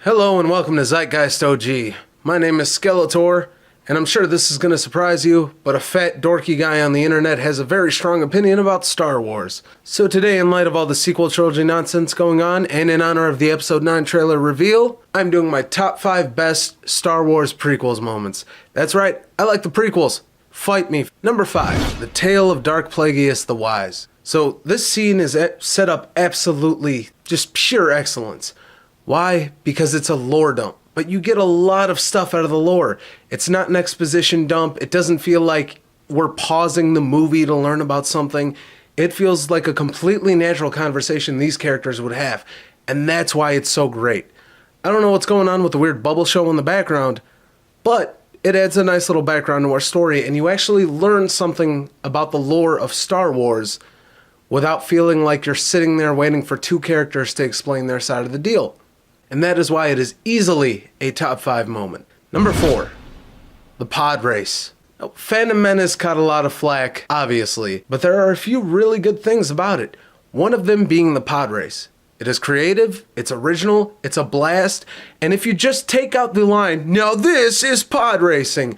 Hello and welcome to ZeitgeistOG. My name is Skeletor, and I'm sure this is going to surprise you, but a fat, dorky guy on the internet has a very strong opinion about Star Wars. So today, in light of all the sequel trilogy nonsense going on, and in honor of the Episode 9 trailer reveal, I'm doing my top 5 best Star Wars Prequels moments. That's right, I like the prequels. Fight me. Number 5, The Tale of Dark Plagueis the Wise. So this scene is set up absolutely just pure excellence. Why? Because it's a lore dump. But you get a lot of stuff out of the lore. It's not an exposition dump. It doesn't feel like we're pausing the movie to learn about something. It feels like a completely natural conversation these characters would have. And that's why it's so great. I don't know what's going on with the weird bubble show in the background, but it adds a nice little background to our story, and you actually learn something about the lore of Star Wars without feeling like you're sitting there waiting for two characters to explain their side of the deal. And that is why it is easily a top 5 moment. Number 4, the pod race. Now, Phantom Menace caught a lot of flack, obviously, but there are a few really good things about it. One of them being the pod race. It is creative, it's original, it's a blast, and if you just take out the line, "Now this is pod racing,"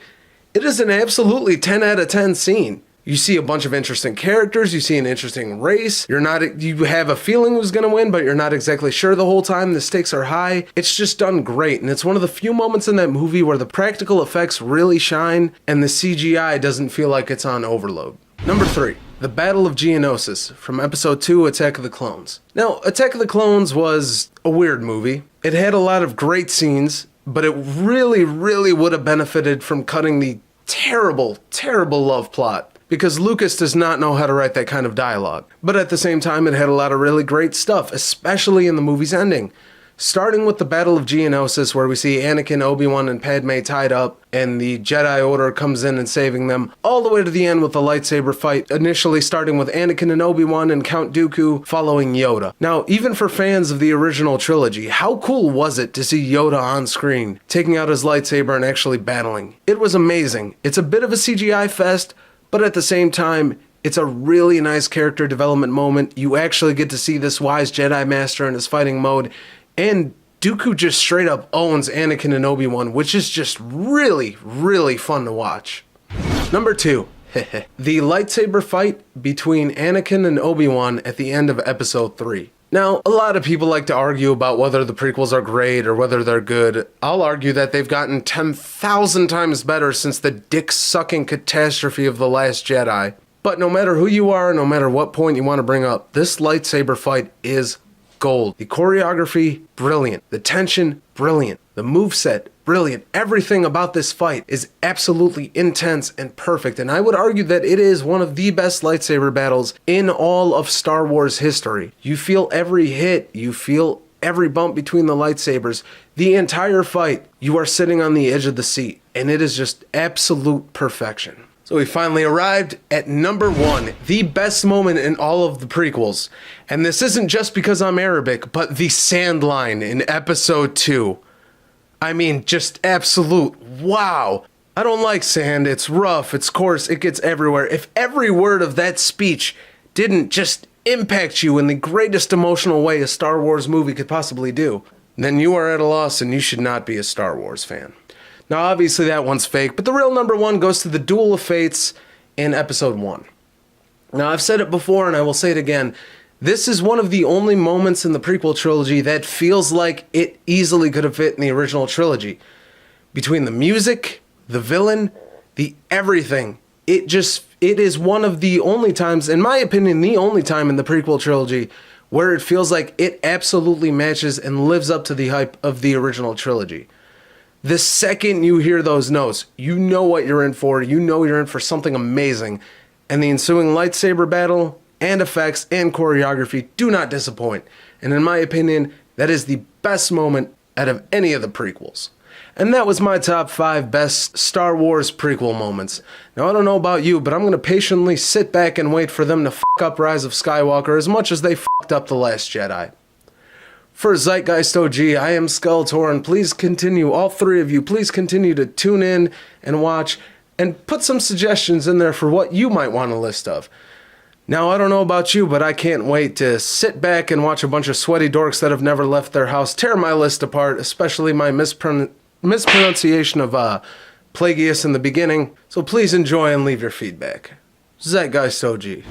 it is an absolutely 10 out of 10 scene. You see a bunch of interesting characters, you see an interesting race, you have a feeling who's gonna win, but you're not exactly sure the whole time, the stakes are high. It's just done great, and it's one of the few moments in that movie where the practical effects really shine, and the CGI doesn't feel like it's on overload. Number 3, the Battle of Geonosis, from Episode 2, Attack of the Clones. Now, Attack of the Clones was a weird movie. It had a lot of great scenes, but it really would have benefited from cutting the terrible love plot, because Lucas does not know how to write that kind of dialogue. But at the same time, it had a lot of really great stuff, especially in the movie's ending. Starting with the Battle of Geonosis, where we see Anakin, Obi-Wan, and Padme tied up, and the Jedi Order comes in and saving them, all the way to the end with the lightsaber fight, initially starting with Anakin and Obi-Wan and Count Dooku following Yoda. Now, even for fans of the original trilogy, how cool was it to see Yoda on screen, taking out his lightsaber and actually battling? It was amazing. It's a bit of a CGI fest, but at the same time, it's a really nice character development moment. You actually get to see this wise Jedi Master in his fighting mode, and Dooku just straight up owns Anakin and Obi-Wan, which is just really fun to watch. Number 2, the lightsaber fight between Anakin and Obi-Wan at the end of Episode 3. Now, a lot of people like to argue about whether the prequels are great or whether they're good. I'll argue that they've gotten 10,000 times better since the dick-sucking catastrophe of The Last Jedi. But no matter who you are, no matter what point you want to bring up, this lightsaber fight is gold. The choreography, brilliant. The tension, brilliant. The moveset, brilliant. Everything about this fight is absolutely intense and perfect, and I would argue that it is one of the best lightsaber battles in all of Star Wars history. You feel every hit, you feel every bump between the lightsabers. The entire fight, you are sitting on the edge of the seat, and it is just absolute perfection. So we finally arrived at number 1, the best moment in all of the prequels. And this isn't just because I'm Arabic, but the sand line in Episode 2. I mean, just absolute wow. I don't like sand, it's rough, it's coarse, it gets everywhere. If every word of that speech didn't just impact you in the greatest emotional way a Star Wars movie could possibly do, then you are at a loss and you should not be a Star Wars fan. Now, obviously that one's fake, but the real number 1 goes to the Duel of Fates in Episode 1. Now, I've said it before and I will say it again. This is one of the only moments in the prequel trilogy that feels like it easily could have fit in the original trilogy. Between the music, the villain, the everything, it is one of the only times, in my opinion, the only time in the prequel trilogy where it feels like it absolutely matches and lives up to the hype of the original trilogy. The second you hear those notes, you know what you're in for. You know you're in for something amazing. And the ensuing lightsaber battle and effects and choreography do not disappoint. And in my opinion, that is the best moment out of any of the prequels. And that was my top 5 best Star Wars prequel moments. Now, I don't know about you, but I'm going to patiently sit back and wait for them to fuck up Rise of Skywalker as much as they fucked up The Last Jedi. For ZeitgeistOG, I am Skeletor, and please continue, all 3 of you, please continue to tune in and watch, and put some suggestions in there for what you might want a list of. Now, I don't know about you, but I can't wait to sit back and watch a bunch of sweaty dorks that have never left their house tear my list apart, especially my mispronunciation of Plagueis in the beginning. So please enjoy and leave your feedback. ZeitgeistOG.